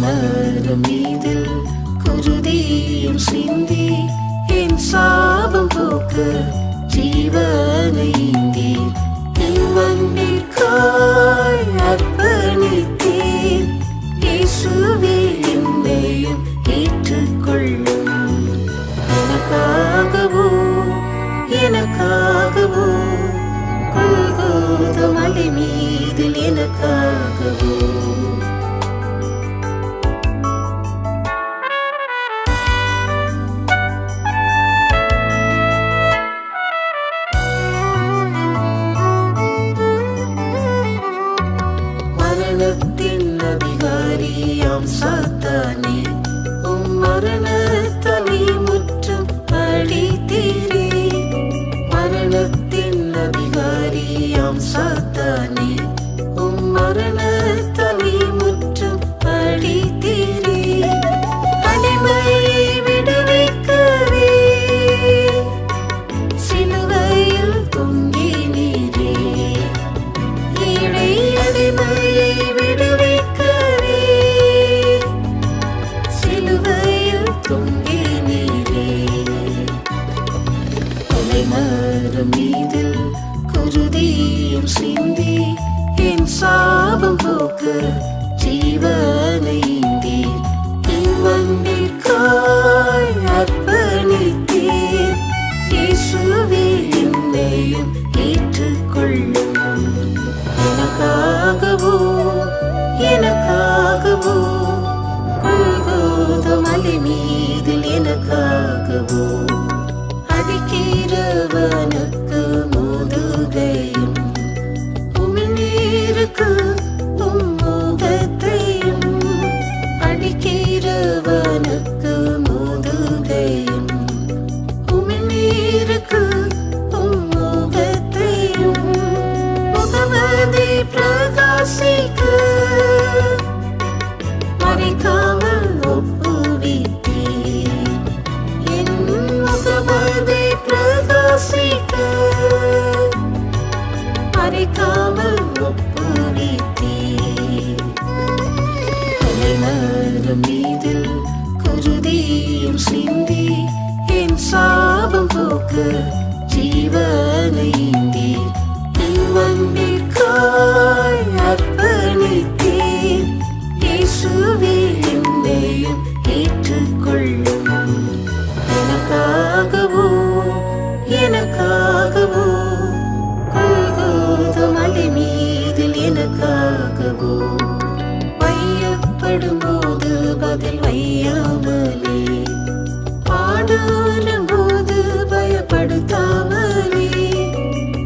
மரம் மீதில் குருதியும் சிந்தி என் சாபம் போக்க ஜீவனை ஈந்தீர். இவ்வன்பிற்காய் அர்ப்பணித்தீர். இயேசுவே என்னையும் ஏற்றுக்கொள்ளும். எனக்காகவோ எனக்காகவோ கொல்கோதா மலை மீதில் எனக்காகவோ மரணத்தின் அதிகாரியாம் சாத்தானே, உம் மரணத்தலை முற்றும் அழித்தீரே. மரணத்தின் அதிகாரியாம் சாத்தானே, உம் மரணத்தலை முற்றும் அழித்தீரே. அடிமையை விடுவிக்கவே சிலுவையில் தொங்கினீரே. ஏழை அடிமையை விடுவிக்கவே சிலுவையில் தொங்கினீரே. மரம் மீதில் குருதியும் சிந்தி என் சாபம் போக்க ஜீவனை ஈந்தீர். இவ்வன்பிற்காய் அர்ப்பணித்தீர். இயேசுவே என்னையும் ஏற்றுக்கொள்ளும். எனக்காகவோ எனக்காகவோ கொல்கோதா மலை மீதில் எனக்காகவோ அடிக்கிறவனுக்கு முதுகையும் உமிழ்நீருக்கு உம் முகத்தையும். அடிக்கிறவனுக்கு முதுகையும் உமிழ்நீருக்கு உம் முகத்தையும். முகமதி பிரகாசிக்க மறைக்காமல் ஒப்புவித்தீர். என் முகமதி பிரகாசிக்க மறைக்காமல் ஒப்புவித்தீர். மரம் மீதில் குருதியும் சிந்தி என் சாபம் போக்க ஜீவனை ஈந்தீர். இவ்வன்பிற்காய் அர்ப்பணித்தீர். இயேசுவே என்னையும் ஏற்றுக்கொள்ளும். எனக்காகவோ எனக்காகவோ கொல்கோதா மலை மீதில் எனக்காகவோ வையப்படும் போது பதில் வையாமலே, பாடுறும் போது பயப்படுத்தாமலே.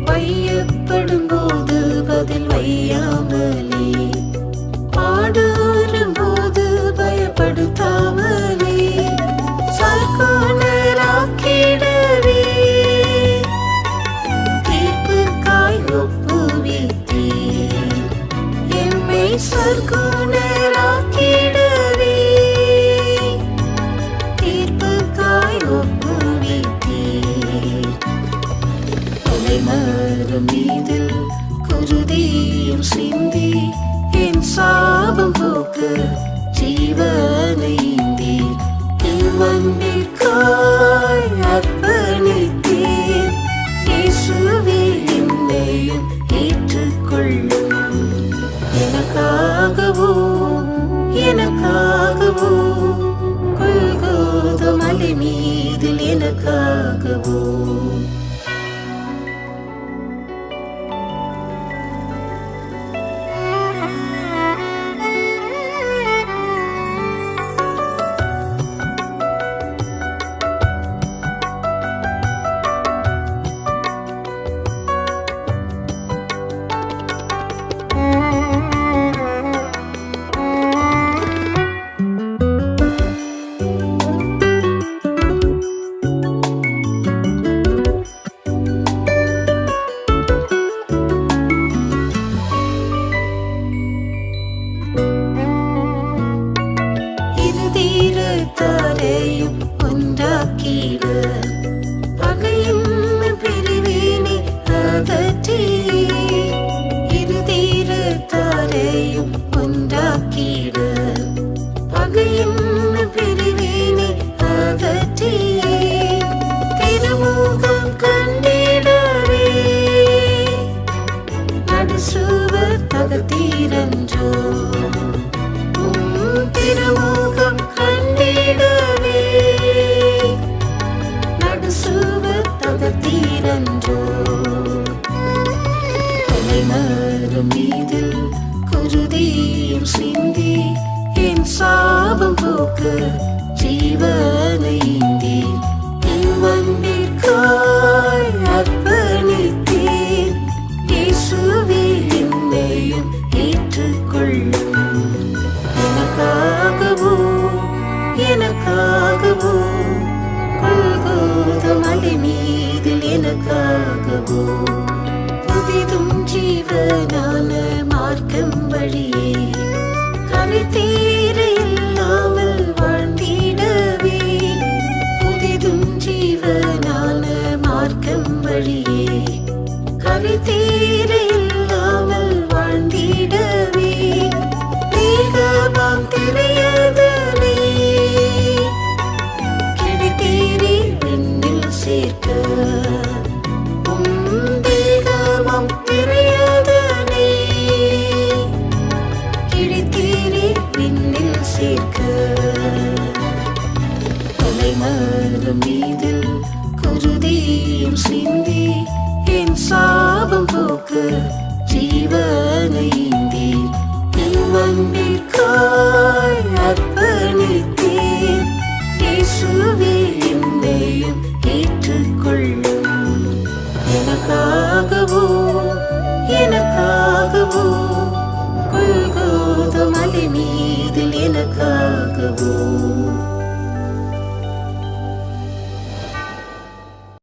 வையப்படும் போது பதில் வையாமலே, பாடுறும் போது பயப்படுத்தாமலே. சர்க்குணராக்கிடவே தீர்ப்புக்காய் ஒப்புவித்தீர். எம்மை சர்க்குணராக்கிடவே தீர்ப்புக்காய் ஒப்புவித்தீர். மரம் மீதில் குருதியும் சிந்தி என் சாபம் போக்க ஜீவனை ஈந்தீர். இவ்வன்பிற்காய் அர்ப்பணித்தீர். இயேசுவே என்னையும் ஏற்றுக்கொள்ளும். எனக்காகவோ எனக்காகவோ கொல்கோதா மலை மீதில் எனக்காகவோ குருதியும் சிந்தி என் சாபம் போக்க ஜீவனை ஈந்தேன். என் வந்திற்காய் அர்ப்பணித்தேன். இயேசுவே என்னையும் ஏற்றுக்கொள்ளும். எனக்காகவோ கொல்கோதா மலை மீதில் எனக்காகவோ புதிதும் ஜீவனான மார்க்கம் வழியே கரை தீர இல்லாமல் வாழ்ந்திடவே. புதிதும் ஜீவனான மார்க்கம் வழியே கரை தீர இல்லாமல் வாழ்ந்திடவே. மேகமாம் திரையதனை கிடைத்தீரே விண்ணில் சேர்க்க. தேகமாம் திரையதனை கிடைத்தீரே விண்ணில் சேர்க்க. தலைமரம் மீதில் குருதியும் சிந்தி என் சாபம் போக்க ஜீவனை